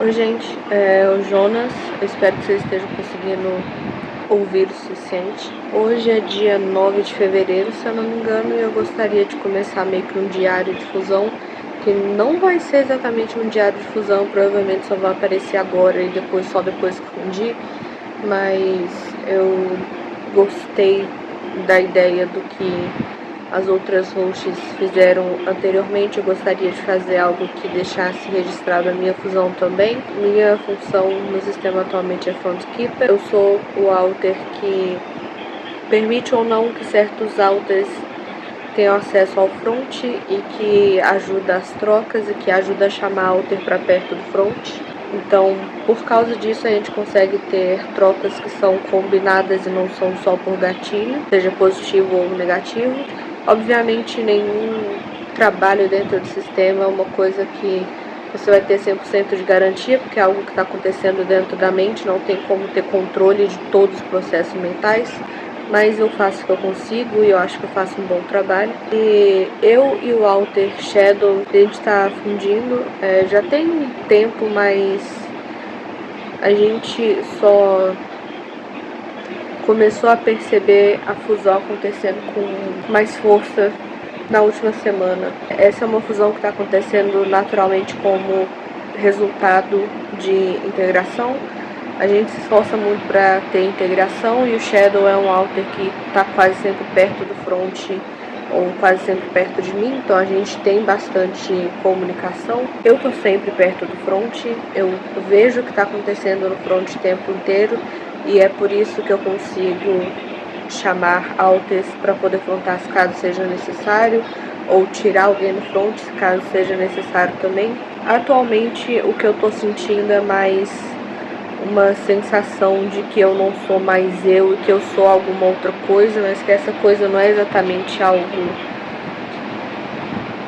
Oi gente, o Jonas, eu espero que vocês estejam conseguindo ouvir o suficiente. Hoje é dia 9 de fevereiro, se eu não me engano, e eu gostaria de começar meio que um diário de fusão, que não vai ser exatamente um diário de fusão, provavelmente só vai aparecer agora e depois só depois que fundir, mas eu gostei da ideia do que as outras hosts fizeram anteriormente. Eu gostaria de fazer algo que deixasse registrado a minha fusão também. Minha função no sistema atualmente é front keeper. Eu sou o alter que permite ou não que certos alters tenham acesso ao front e que ajuda as trocas e que ajuda a chamar alter para perto do front. Então, por causa disso, a gente consegue ter trocas que são combinadas e não são só por gatilho, seja positivo ou negativo. Obviamente, nenhum trabalho dentro do sistema é uma coisa que você vai ter 100% de garantia, porque é algo que está acontecendo dentro da mente, não tem como ter controle de todos os processos mentais, mas eu faço o que eu consigo e eu acho que eu faço um bom trabalho. E eu e o alter Shadow, a gente está fundindo, já tem um tempo, mas a gente só começou a perceber a fusão acontecendo com mais força na última semana. Essa é uma fusão que está acontecendo naturalmente como resultado de integração. A gente se esforça muito para ter integração e o Shadow é um alter que está quase sempre perto do front ou quase sempre perto de mim, então a gente tem bastante comunicação. Eu tô sempre perto do front, eu vejo o que está acontecendo no front o tempo inteiro e é por isso que eu consigo chamar alters para poder frontar se caso seja necessário, ou tirar alguém no front se caso seja necessário também. Atualmente o que eu tô sentindo é mais uma sensação de que eu não sou mais eu e que eu sou alguma outra coisa, mas que essa coisa não é exatamente algo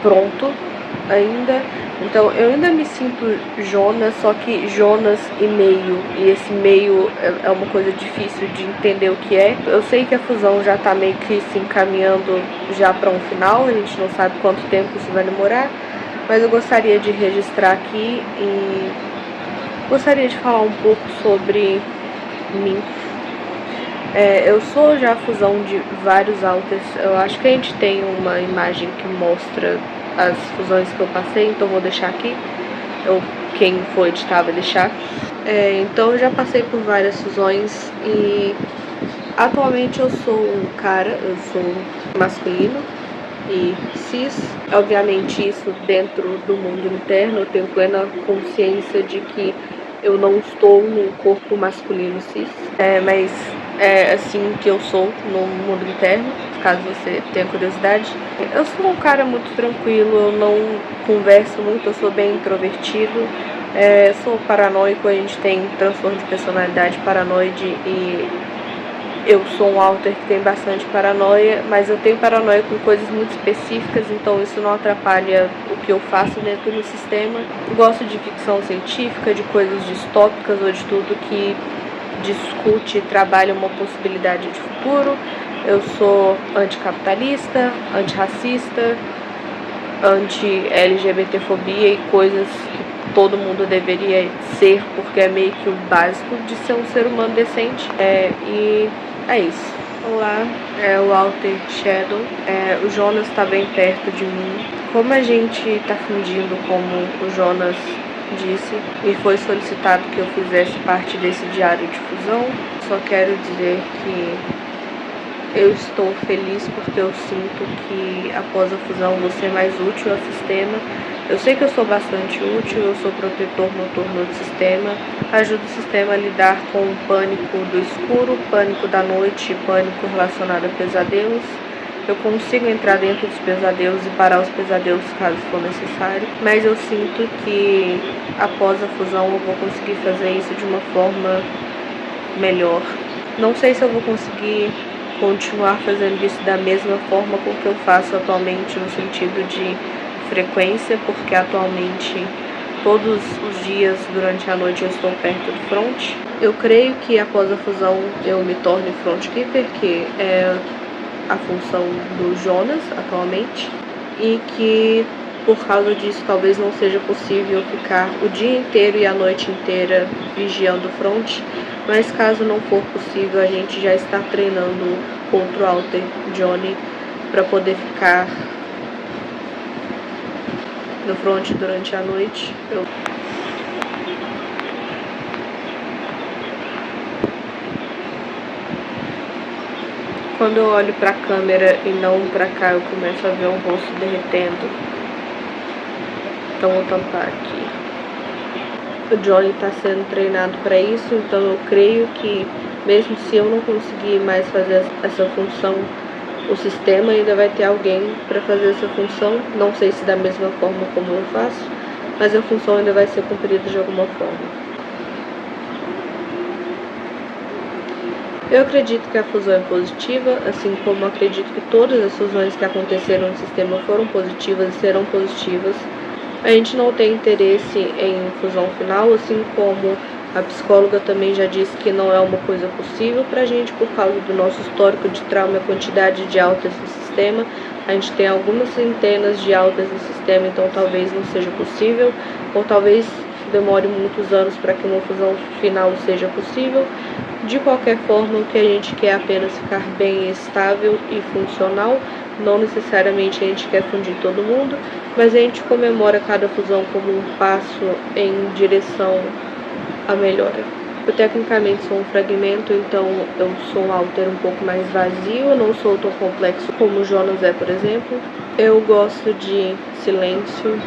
pronto ainda. Então eu ainda me sinto Jonas, só que Jonas e meio, e esse meio é uma coisa difícil de entender o que é. Eu sei que a fusão já tá meio que se encaminhando já para um final, a gente não sabe quanto tempo isso vai demorar, mas eu gostaria de registrar aqui e gostaria de falar um pouco sobre mim. Eu sou já a fusão de vários alters. Eu acho que a gente tem uma imagem que mostra as fusões que eu passei, então vou deixar aqui. Quem for editar vai deixar. Então eu já passei por várias fusões e atualmente eu sou um cara, eu sou masculino e cis. Obviamente isso dentro do mundo interno, eu tenho plena consciência de que eu não estou num corpo masculino cis, mas é assim que eu sou no mundo interno, caso você tenha curiosidade. Eu sou um cara muito tranquilo, eu não converso muito, eu sou bem introvertido, sou paranoico, a gente tem transtorno de personalidade paranoide e eu sou um alter que tem bastante paranoia, mas eu tenho paranoia com coisas muito específicas, então isso não atrapalha o que eu faço dentro do sistema. Gosto de ficção científica, de coisas distópicas ou de tudo que discute e trabalha uma possibilidade de futuro. Eu sou anticapitalista, antirracista, anti-LGBTfobia e coisas que todo mundo deveria ser, porque é meio que o básico de ser um ser humano decente. E é isso. Olá, é o alter Shadow. O Jonas está bem perto de mim. Como a gente está fundindo, como o Jonas disse, me foi solicitado que eu fizesse parte desse diário de fusão. Só quero dizer que eu estou feliz porque eu sinto que após a fusão vou ser mais útil ao sistema. Eu sei que eu sou bastante útil, eu sou protetor noturno do sistema, ajudo o sistema a lidar com o pânico do escuro, pânico da noite, pânico relacionado a pesadelos. Eu consigo entrar dentro dos pesadelos e parar os pesadelos caso for necessário, mas eu sinto que após a fusão eu vou conseguir fazer isso de uma forma melhor. Não sei se eu vou conseguir continuar fazendo isso da mesma forma com que eu faço atualmente, no sentido de frequência, porque atualmente todos os dias durante a noite eu estou perto do front. Eu creio que após a fusão eu me torne front keeper, que é a função do Jonas atualmente, e que Por causa disso, talvez não seja possível ficar o dia inteiro e a noite inteira vigiando o front, mas caso não for possível, a gente já está treinando outro alter, Johnny, para poder ficar no front durante a noite. Quando eu olho para a câmera e não para cá, eu começo a ver um rosto derretendo. Então vou tampar aqui. O Johnny está sendo treinado para isso, então eu creio que mesmo se eu não conseguir mais fazer essa função, o sistema ainda vai ter alguém para fazer essa função. Não sei se da mesma forma como eu faço, mas a função ainda vai ser cumprida de alguma forma. Eu acredito que a fusão é positiva, assim como acredito que todas as fusões que aconteceram no sistema foram positivas e serão positivas. A gente não tem interesse em fusão final, assim como a psicóloga também já disse que não é uma coisa possível pra gente por causa do nosso histórico de trauma e a quantidade de altas no sistema. A gente tem algumas centenas de altas no sistema, então talvez não seja possível, ou talvez demore muitos anos para que uma fusão final seja possível. De qualquer forma, o que a gente quer é apenas ficar bem estável e funcional. Não necessariamente a gente quer fundir todo mundo, mas a gente comemora cada fusão como um passo em direção à melhora. Eu tecnicamente sou um fragmento, então eu sou um alter um pouco mais vazio, eu não sou tão complexo como o Jonas é, por exemplo. Eu gosto de silêncio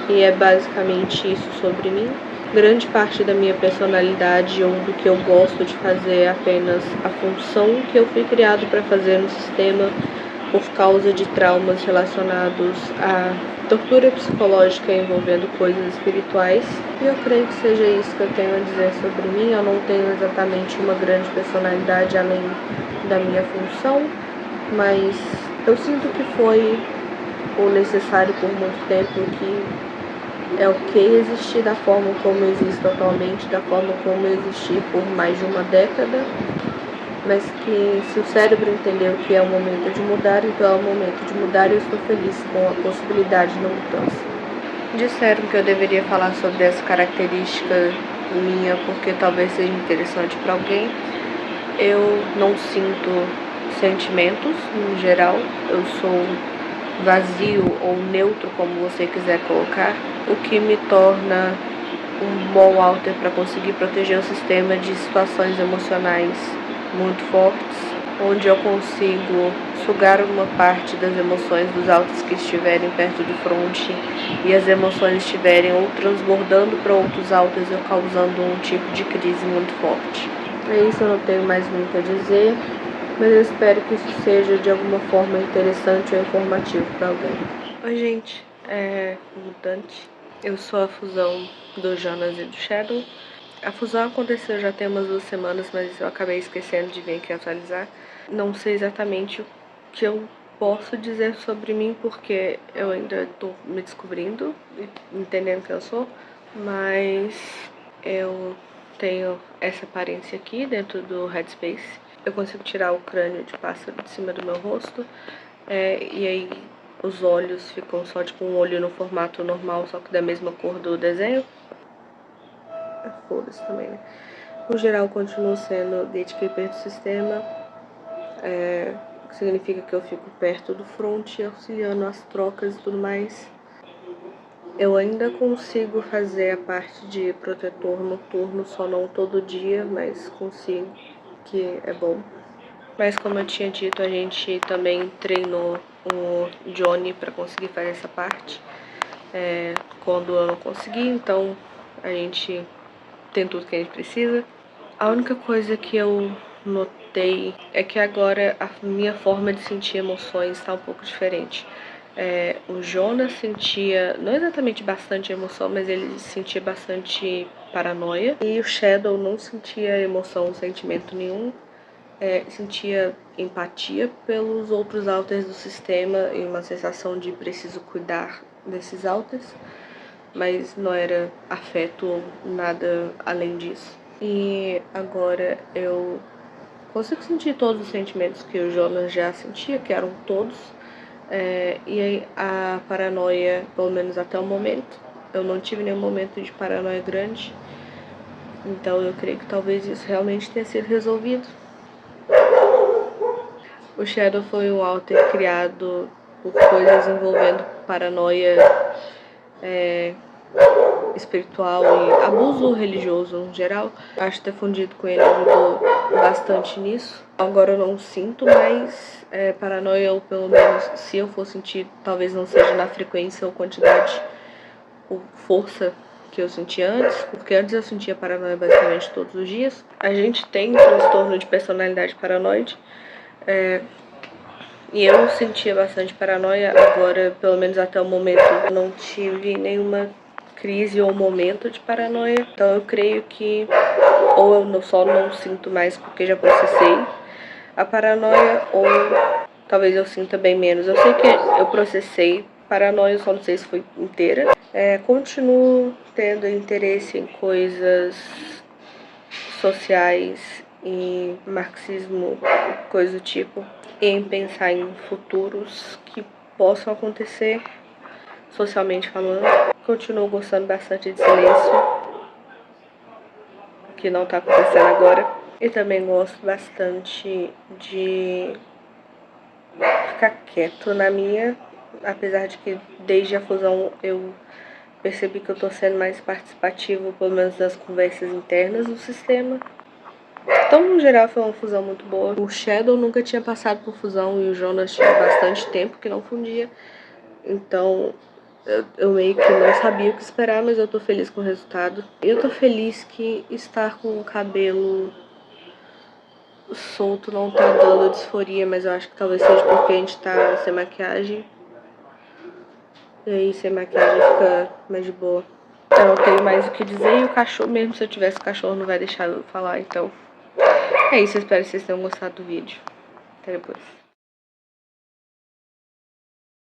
e é basicamente isso sobre mim. Grande parte da minha personalidade ou do que eu gosto de fazer é apenas a função que eu fui criado para fazer no sistema por causa de traumas relacionados à tortura psicológica envolvendo coisas espirituais. E eu creio que seja isso que eu tenho a dizer sobre mim. Eu não tenho exatamente uma grande personalidade além da minha função, mas eu sinto que foi o necessário por muito tempo, que é ok existir da forma como existe atualmente, da forma como existir por mais de uma década, mas que se o cérebro entendeu que é o momento de mudar, então é o momento de mudar e eu estou feliz com a possibilidade da mudança. Disseram que eu deveria falar sobre essa característica minha porque talvez seja interessante para alguém. Eu não sinto sentimentos em geral, eu sou vazio ou neutro, como você quiser colocar, o que me torna um bom alter para conseguir proteger o sistema de situações emocionais muito fortes, onde eu consigo sugar uma parte das emoções dos alters que estiverem perto do front e as emoções estiverem ou transbordando para outros alters ou causando um tipo de crise muito forte. É isso, eu não tenho mais muito a dizer, mas eu espero que isso seja de alguma forma interessante ou informativo para alguém. Oi, gente, é Mutante. Eu sou a fusão do Jonas e do Shadow. A fusão aconteceu já tem umas 2 semanas, mas eu acabei esquecendo de vir aqui atualizar. Não sei exatamente o que eu posso dizer sobre mim, porque eu ainda estou me descobrindo e entendendo quem eu sou, mas eu tenho essa aparência aqui dentro do Headspace. Eu consigo tirar o crânio de pássaro de cima do meu rosto, e aí os olhos ficam só tipo um olho no formato normal, só que da mesma cor do desenho. Foda-se também, né? No geral, continuo sendo gatekeeper do sistema, o que significa que eu fico perto do front, auxiliando as trocas e tudo mais. Eu ainda consigo fazer a parte de protetor noturno, só não todo dia, mas consigo, que é bom. Mas como eu tinha dito, a gente também treinou o Johnny para conseguir fazer essa parte. Quando eu não consegui, então a gente tem tudo que a gente precisa. A única coisa que eu notei é que agora a minha forma de sentir emoções está um pouco diferente. O Jonas sentia, não exatamente bastante emoção, mas ele sentia bastante paranoia. E o Shadow não sentia emoção, sentimento nenhum. Sentia empatia pelos outros alters do sistema e uma sensação de preciso cuidar desses alters, mas não era afeto ou nada além disso. E agora eu consigo sentir todos os sentimentos que o Jonas já sentia, que eram todos. E aí a paranoia, pelo menos até o momento, eu não tive nenhum momento de paranoia grande. Então eu creio que talvez isso realmente tenha sido resolvido. O Shadow foi um alter criado por coisas envolvendo paranoia espiritual e abuso religioso no geral. Acho que ter fundido com ele ajudou bastante nisso. Agora eu não sinto mais paranoia, ou pelo menos se eu for sentir, talvez não seja na frequência ou quantidade ou força que eu sentia antes, porque antes eu sentia paranoia basicamente todos os dias. A gente tem transtorno de personalidade paranoide, e eu sentia bastante paranoia. Agora, pelo menos até o momento, eu não tive nenhuma crise ou momento de paranoia. Então eu creio que ou eu só não sinto mais porque já processei a paranoia, ou talvez eu sinta bem menos. Eu sei que eu processei paranoia, só não sei se foi inteira. Continuo tendo interesse em coisas sociais, em marxismo, coisa do tipo, em pensar em futuros que possam acontecer, socialmente falando. Continuo gostando bastante de silêncio, que não tá acontecendo agora. E também gosto bastante de ficar quieto na minha, apesar de que desde a fusão eu percebi que eu tô sendo mais participativo, pelo menos nas conversas internas do sistema. Então, no geral, foi uma fusão muito boa. O Shadow nunca tinha passado por fusão e o Jonas tinha bastante tempo que não fundia. Então, eu meio que não sabia o que esperar, mas eu tô feliz com o resultado. Eu tô feliz que estar com o cabelo solto não tá dando disforia, mas eu acho que talvez seja porque a gente tá sem maquiagem. E aí, sem maquiagem fica mais de boa. Eu não tenho mais o que dizer, e o cachorro, mesmo se eu tivesse cachorro, não vai deixar eu falar, então... É isso, eu espero que vocês tenham gostado do vídeo. Até depois.